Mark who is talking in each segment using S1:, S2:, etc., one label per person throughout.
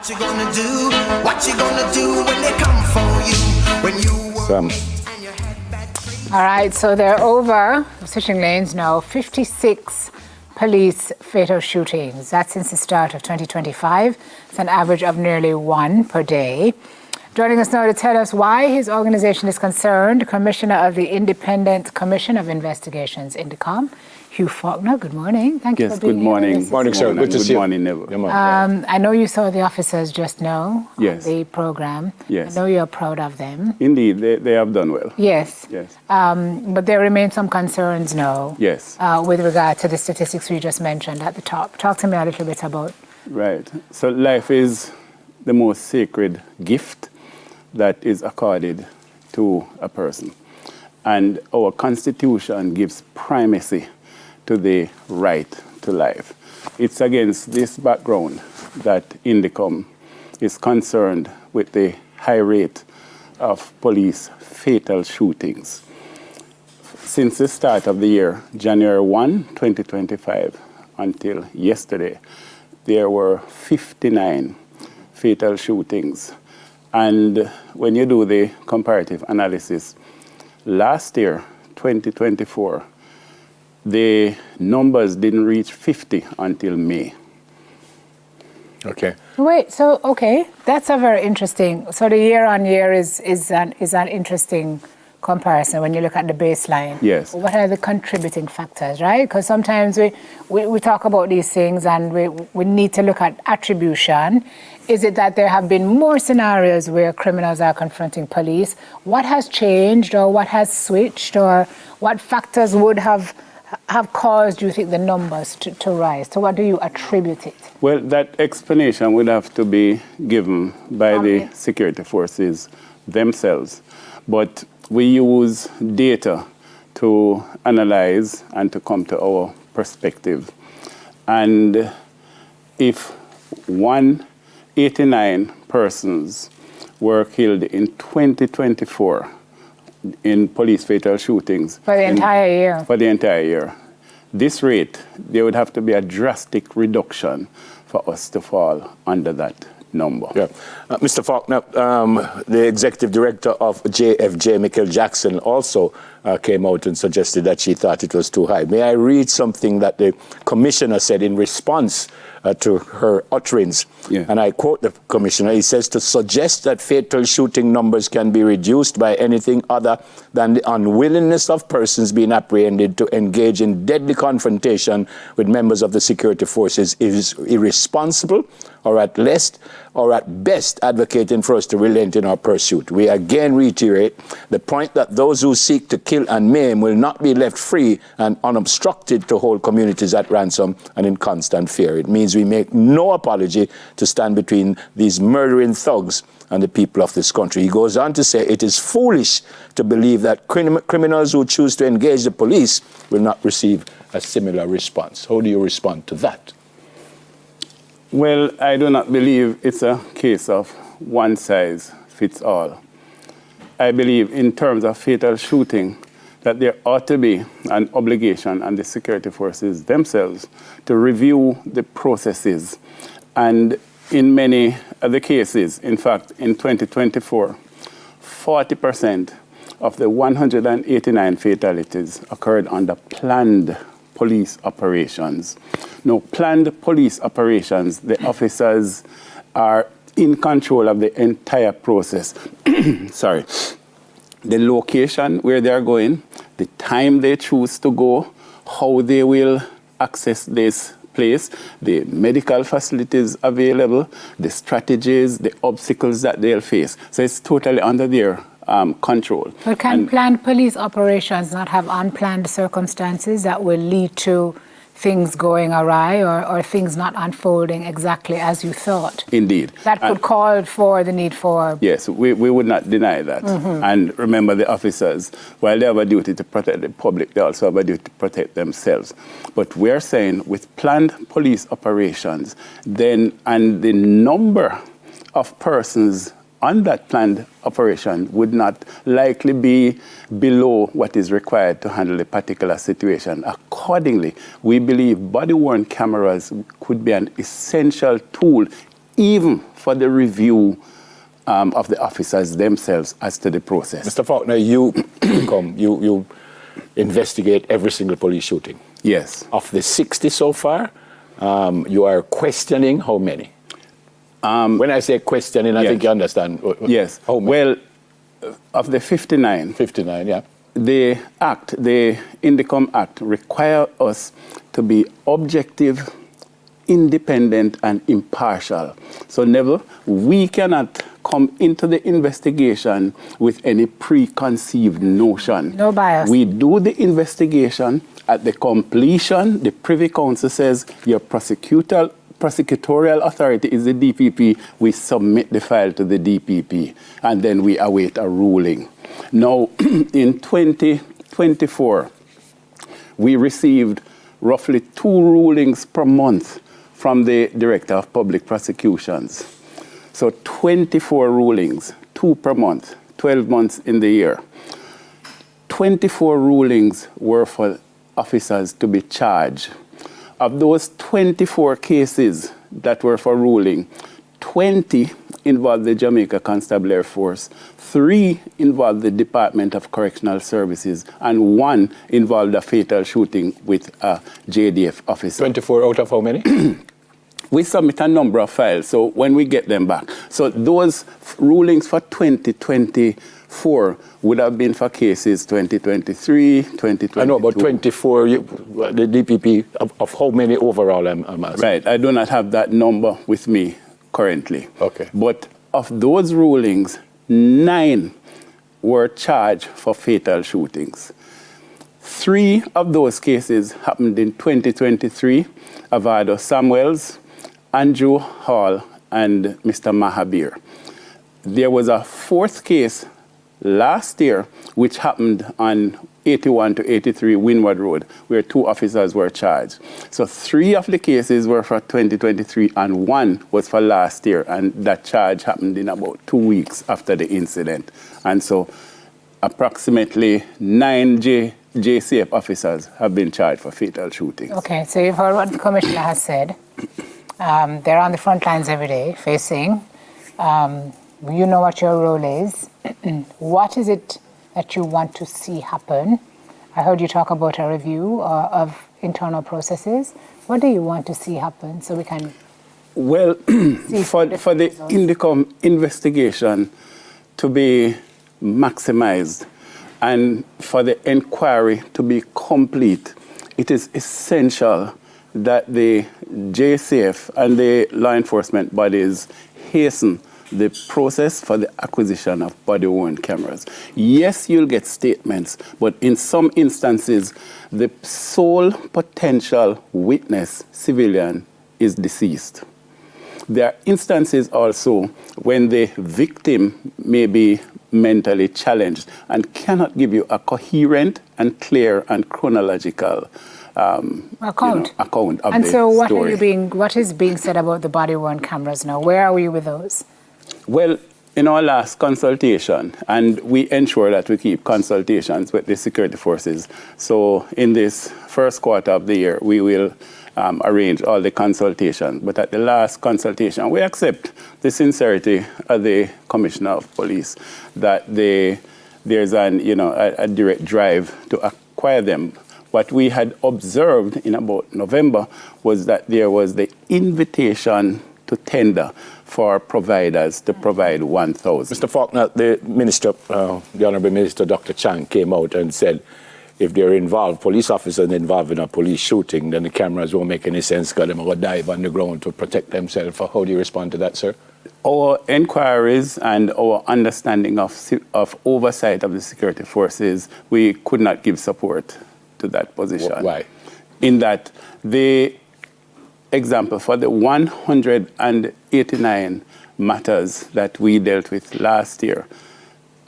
S1: What you gonna do? What you gonna do when they come for you? When you
S2: All right, so there are over, switching lanes now, 56 police fatal shootings. That's since the start of 2025. It's an average of nearly one per day. Joining us now to tell us why his organization is concerned, Commissioner of the Independent Commission of Investigations, INDECOM, Hugh Faulkner. Good morning. Thank you for being here.
S3: Good morning, sir. Good to see you. Good morning.
S2: I know you saw the officers just now on the program.
S3: Yes.
S2: I know you're proud of them.
S3: Indeed, they have done well.
S2: Yes.
S3: Yes.
S2: But there remain some concerns now.
S3: Yes.
S2: With regard to the statistics we just mentioned at the top. Talk to me a little bit about.
S3: Right. So life is the most sacred gift that is accorded to a person. And our Constitution gives primacy to the right to life. It's against this background that INDECOM is concerned with the high rate of police fatal shootings. Since the start of the year, January 1, 2025, until yesterday, there were 59 fatal shootings. And when you do the comparative analysis, last year, 2024, the numbers didn't reach 50 until May.
S2: Okay. Wait, so, okay, that's a very interesting, so the year on year is an interesting comparison when you look at the baseline.
S3: Yes.
S2: What are the contributing factors, right? Because sometimes we talk about these things and we need to look at attribution. Is it that there have been more scenarios where criminals are confronting police? What has changed or what has switched or what factors would have caused, you think, the numbers to rise? To what do you attribute it?
S3: Well, that explanation would have to be given by the security forces themselves. But we use data to analyze and to come to our perspective. And if 189 persons were killed in 2024, in police fatal shootings.
S2: For the entire year.
S3: For the entire year. This rate, there would have to be a drastic reduction for us to fall under that number.
S4: Yeah. Mr. Faulkner, the executive director of JFJ, Michael Jackson, also came out and suggested that she thought it was too high. May I read something that the commissioner said in response to her utterance?
S3: Yeah.
S4: And I quote the commissioner. He says, to suggest that fatal shooting numbers can be reduced by anything other than the unwillingness of persons being apprehended to engage in deadly confrontation with members of the security forces is irresponsible, or at best advocating for us to relent in our pursuit. We again reiterate the point that those who seek to kill and maim will not be left free and unobstructed to hold communities at ransom and in constant fear. It means we make no apology to stand between these murdering thugs and the people of this country. He goes on to say it is foolish to believe that criminals who choose to engage the police will not receive a similar response. How do you respond to that?
S3: Well, I do not believe it's a case of one size fits all. I believe in terms of fatal shooting that there ought to be an obligation on the security forces themselves to review the processes. And in many of the cases, in fact, in 2024, 40% of the 189 fatalities occurred under planned police operations. Now, planned police operations, the officers are in control of the entire process. Sorry. The location where they're going, the time they choose to go, how they will access this place, the medical facilities available, the strategies, the obstacles that they'll face. So it's totally under their control.
S2: But can planned police operations not have unplanned circumstances that will lead to things going awry or things not unfolding exactly as you thought?
S3: Indeed.
S2: That could call for the need for...
S3: Yes, we would not deny that. Mm-hmm. And remember, the officers, while they have a duty to protect the public, they also have a duty to protect themselves. But we're saying with planned police operations, then, and the number of persons on that planned operation would not likely be below what is required to handle a particular situation. Accordingly, we believe body-worn cameras could be an essential tool even for for the review of the officers themselves as to the process.
S4: Mr. Faulkner, you you investigate every single police shooting.
S3: Yes.
S4: Of the 60 so far, you are questioning how many? When I say questioning, I think you understand.
S3: Yes.
S4: How many?
S3: Well, of the 59.
S4: 59, yeah.
S3: The Indicom Act require us to be objective, independent, and impartial. So never, we cannot come into the investigation with any preconceived notion.
S2: No bias.
S3: We do the investigation. At the completion, the Privy Council says your prosecutorial authority is the DPP. We submit the file to the DPP, and then we await a ruling. Now, in 2024, we received roughly 2 rulings per month from the Director of Public Prosecutions. So 24 rulings, 2 per month, 12 months in the year. 24 rulings were for officers to be charged. Of those 24 cases that were for ruling, 20 involved the Jamaica Constable Air Force, 3 involved the Department of Correctional Services, and 1 involved a fatal shooting with a JDF officer.
S4: 24 out of how many?
S3: We submit a number of files, so when we get them back. So those rulings for 2024 would have been for cases 2023, 2022.
S4: I know, about 24, the DPP, of how many overall I'm asking?
S3: Right, I do not have that number with me currently.
S4: Okay.
S3: But of those rulings, 9 were charged for fatal shootings. 3 of those cases happened in 2023, Avado Samuels, Andrew Hall, and Mr. Mahabir. There was a 4th case last year, which happened on 81 to 83 Windward Road, where 2 officers were charged. So 3 of the cases were for 2023, and 1 was for last year, and that charge happened in about 2 weeks after the incident. And so approximately 9 JCF officers have been charged for fatal shootings.
S2: Okay, so you've heard what the Commissioner has said. They're on the front lines every day, facing. You know what your role is. What is it that you want to see happen? I heard you talk about a review of internal processes. What do you want to see happen so we can...
S3: Well, for the Indicom investigation to be maximized and for the inquiry to be complete, it is essential that the JCF and the law enforcement bodies hasten the process for the acquisition of body-worn cameras. Yes, you'll get statements, but in some instances, the sole potential witness, civilian, is deceased. There are instances also when the victim may be mentally challenged and cannot give you a coherent and clear and chronological account of
S2: and
S3: the
S2: so what
S3: story.
S2: what is being said about the body-worn cameras now? Where are we with those?
S3: Well, in our last consultation, and we ensure that we keep consultations with the security forces. So in this first quarter of the year, we will arrange all the consultations. But at the last consultation, we accept the sincerity of the Commissioner of Police that there's a direct drive to acquire them. What we had observed in about November was that there was the invitation to tender for providers to provide 1,000.
S4: Mr. Faulkner, the Minister, the Honourable Minister, Dr. Chang, came out and said if they're involved, police officers involved in a police shooting, then the cameras won't make any sense because they're going to dive underground to protect themselves. How do you respond to that, sir?
S3: Our inquiries and our understanding of oversight of the security forces, we could not give support to that position.
S4: Why?
S3: In that the example for the 189 matters that we dealt with last year,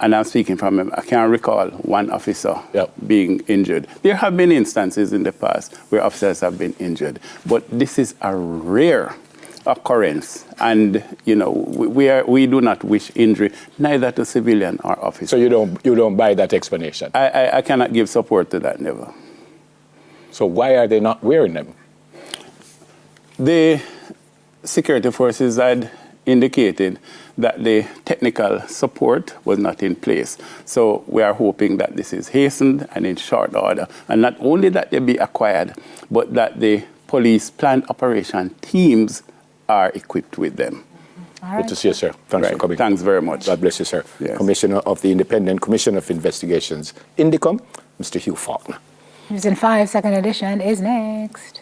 S3: and I'm speaking from him, I can't recall one officer being injured. There have been instances in the past where officers have been injured, but this is a rare occurrence, and we do not wish injury neither to civilian or officer.
S4: So you don't buy that explanation?
S3: I cannot give support to that, never.
S4: So why are they not wearing them?
S3: The security forces had indicated that the technical support was not in place. So we are hoping that this is hastened and in short order. And not only that they be acquired, but that the police planned operation teams are equipped with them.
S4: Good to see you, sir. Thanks for coming.
S3: Thanks very much.
S4: God bless you, sir.
S3: Yes.
S4: Commissioner of the Independent Commission of Investigations, INDICOM, Mr. Hugh Faulkner.
S2: News in 5, second edition is next.